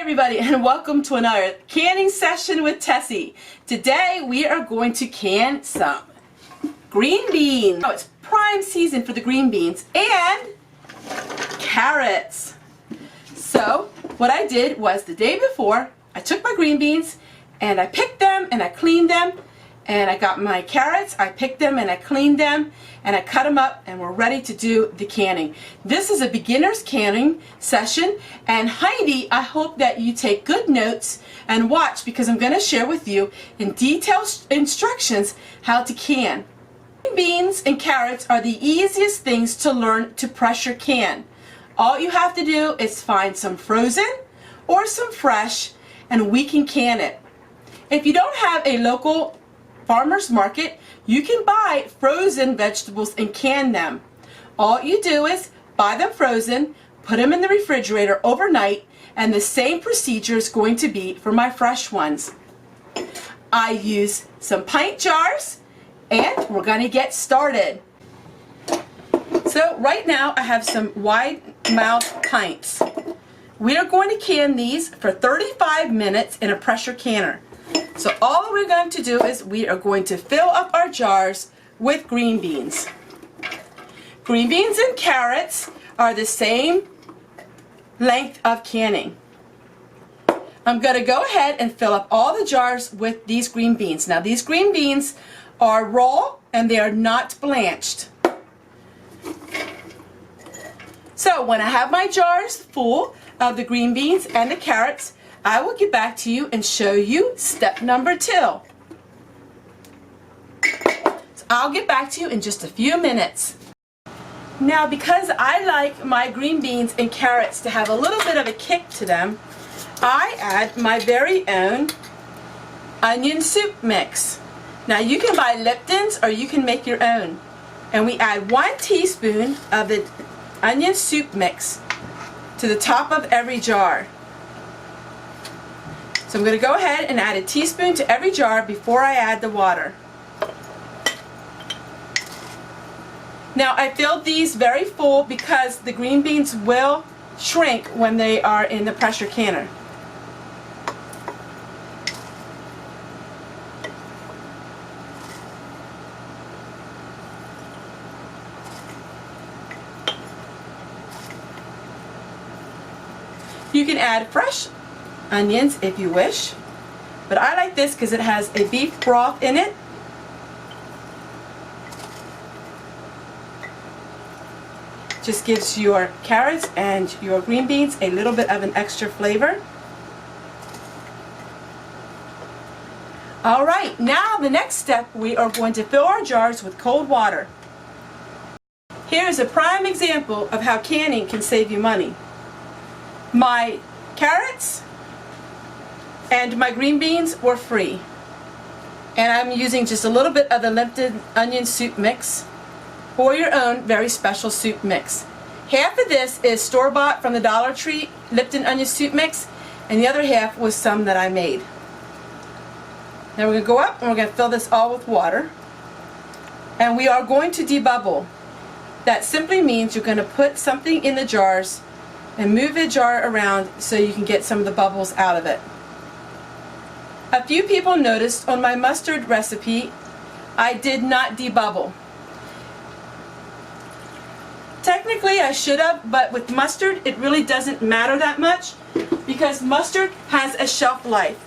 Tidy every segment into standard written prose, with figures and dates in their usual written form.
everybody, and welcome to another canning session with Tessie. Today we are going to can some green beans. Now it's prime season for the green beans and carrots. So what I did was the day before I took my green beans and I picked them and I cleaned them, and I got my carrots, I picked them and I cleaned them and I cut them up, and we're ready to do the canning. This is a beginner's canning session, and Heidi, I hope that you take good notes and watch, because I'm going to share with you in detailed instructions how to can. Beans and carrots are the easiest things to learn to pressure can. All you have to do is find some frozen or some fresh, and we can can it. If you don't have a local farmer's market, you can buy frozen vegetables and can them. All you do is buy them frozen, put them in the refrigerator overnight, and the same procedure is going to be for my fresh ones. I use some pint jars, and we're going to get started. So right now I have some wide mouth pints. We are going to can these for 35 minutes in a pressure canner. So all we're going to do is we are going to fill up our jars with green beans. Green beans and carrots are the same length of canning. I'm going to go ahead and fill up all the jars with these green beans. Now these green beans are raw and they are not blanched. So when I have my jars full of the green beans and the carrots, I will get back to you and show you step number 2. So I'll get back to you in just a few minutes. Now, because I like my green beans and carrots to have a little bit of a kick to them, I add my very own onion soup mix. Now you can buy Lipton's or you can make your own. And we add 1 teaspoon of the onion soup mix to the top of every jar. So I'm going to go ahead and add a teaspoon to every jar before I add the water. Now I filled these very full because the green beans will shrink when they are in the pressure canner. You can add fresh onions if you wish, but I like this because it has a beef broth in it. Just gives your carrots and your green beans a little bit of an extra flavor. Alright, now the next step, we are going to fill our jars with cold water. Here's a prime example of how canning can save you money. My carrots and my green beans were free, and I'm using just a little bit of the Lipton onion soup mix or your own very special soup mix. Half of this is store-bought from the Dollar Tree Lipton onion soup mix, and the other half was some that I made. Now we're going to go up and we're going to fill this all with water, and we are going to debubble. That simply means you're going to put something in the jars and move the jar around so you can get some of the bubbles out of it. A few people noticed on my mustard recipe I did not debubble. Technically I should have, but with mustard it really doesn't matter that much because mustard has a shelf life.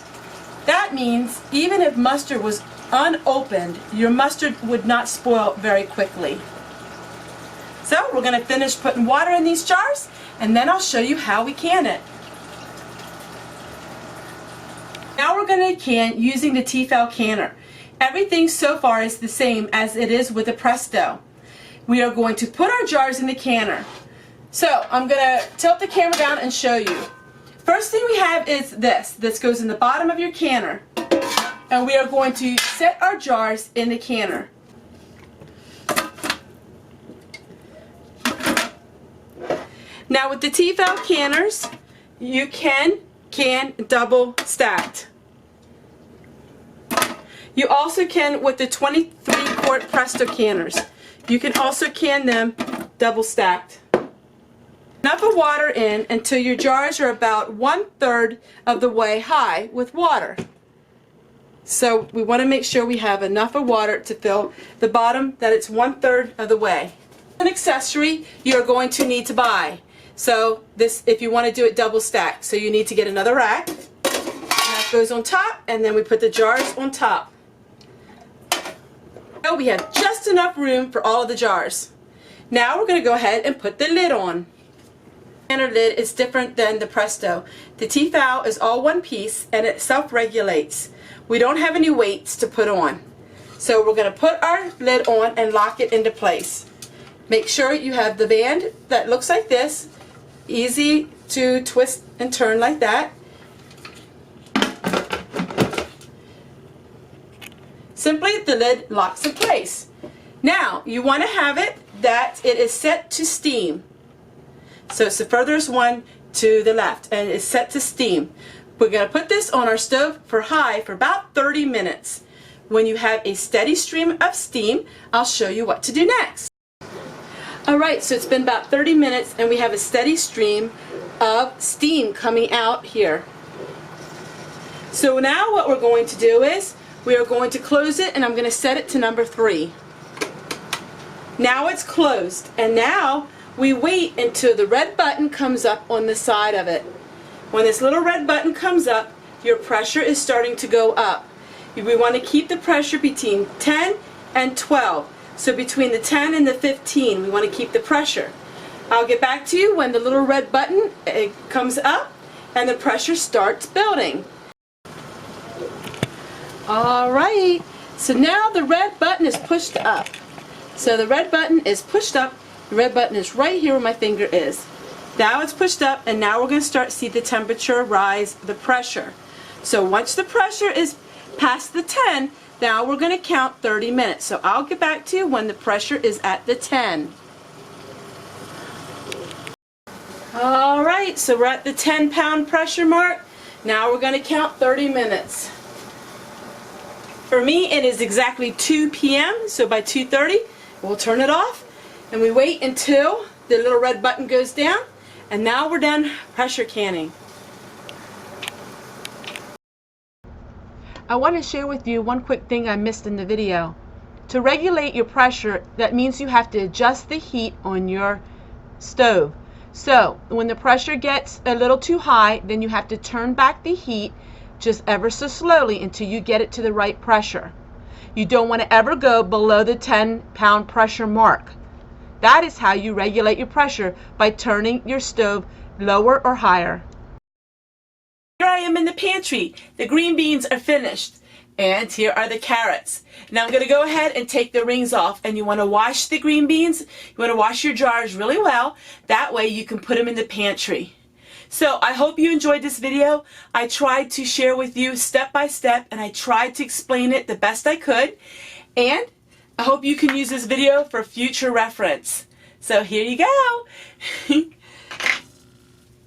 That means even if mustard was unopened, your mustard would not spoil very quickly. So we're going to finish putting water in these jars, and then I'll show you how we can it. Now we're going to can using the Tefal canner. Everything so far is the same as it is with the Presto. We are going to put our jars in the canner. So I'm going to tilt the camera down and show you. First thing we have is this goes in the bottom of your canner, and we are going to set our jars in the canner. Now with the Tefal canners, you can double stacked. You also can with the 23-quart Presto canners. You can also can them double stacked. Enough of water in until your jars are about 1/3 of the way high with water. So we want to make sure we have enough of water to fill the bottom, that it's 1/3 of the way. An accessory you're going to need to buy. So this, if you want to do it double stack, so you need to get another rack. That goes on top, and then we put the jars on top. Now we have just enough room for all of the jars. Now we're going to go ahead and put the lid on. The standard lid is different than the Presto. The Tefal is all one piece and it self-regulates. We don't have any weights to put on. So we're going to put our lid on and lock it into place. Make sure you have the band that looks like this, easy to twist and turn like that. Simply the lid locks in place. Now you want to have it that it is set to steam. So it's the furthest one to the left and it's set to steam. We're going to put this on our stove for high for about 30 minutes. When you have a steady stream of steam, I'll show you what to do next. Alright, so it's been about 30 minutes and we have a steady stream of steam coming out here. So now what we're going to do is we are going to close it, and I'm going to set it to number 3. Now it's closed, and now we wait until the red button comes up on the side of it. When this little red button comes up, your pressure is starting to go up. We want to keep the pressure between 10 and 12. So between the 10 and the 15, we want to keep the pressure. I'll get back to you when the little red button comes up and the pressure starts building. Alright, so now the red button is pushed up. So the red button is pushed up. The red button is right here where my finger is. Now it's pushed up, and now we're going to start to see the temperature rise, the pressure. So once the pressure is past the 10, now we're going to count 30 minutes. So I'll get back to you when the pressure is at the 10. Alright, so we're at the 10-pound pressure mark. Now we're going to count 30 minutes. For me, it is exactly 2 p.m., so by 2:30, we'll turn it off, and we wait until the little red button goes down, and now we're done pressure canning. I want to share with you one quick thing I missed in the video. To regulate your pressure, that means you have to adjust the heat on your stove. So, when the pressure gets a little too high, then you have to turn back the heat just ever so slowly until you get it to the right pressure. You don't want to ever go below the 10-pound pressure mark. That is how you regulate your pressure, by turning your stove lower or higher. Here I am in the pantry. The green beans are finished. And here are the carrots. Now I'm going to go ahead and take the rings off, and you want to wash the green beans. You want to wash your jars really well. That way you can put them in the pantry. So I hope you enjoyed this video. I tried to share with you step by step, and I tried to explain it the best I could. And I hope you can use this video for future reference. So here you go.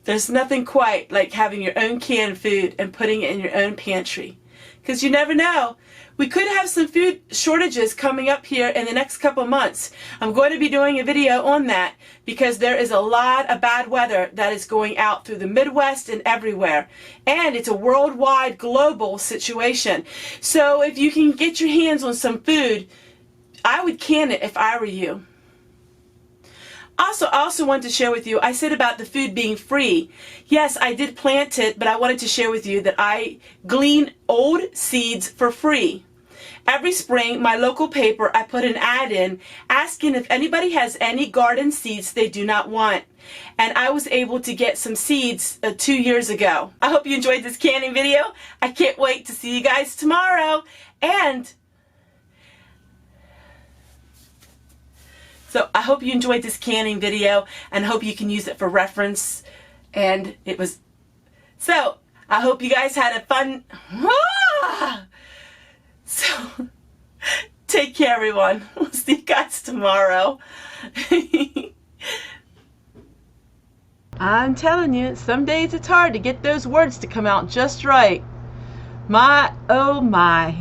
There's nothing quite like having your own canned food and putting it in your own pantry. Because you never know. We could have some food shortages coming up here in the next couple months. I'm going to be doing a video on that because there is a lot of bad weather that is going out through the Midwest and everywhere. And it's a worldwide, global situation. So if you can get your hands on some food, I would can it if I were you. I also wanted to share with you, I said about the food being free. Yes, I did plant it, but I wanted to share with you that I glean old seeds for free. Every spring, my local paper, I put an ad in asking if anybody has any garden seeds they do not want. And I was able to get some seeds 2 years ago. I hope you enjoyed this canning video. I can't wait to see you guys tomorrow. And so I hope you enjoyed this canning video, and hope you can use it for reference. And it was, so I hope you guys had a fun, so take care everyone. We'll see you guys tomorrow. I'm telling you, some days it's hard to get those words to come out just right. My, oh my.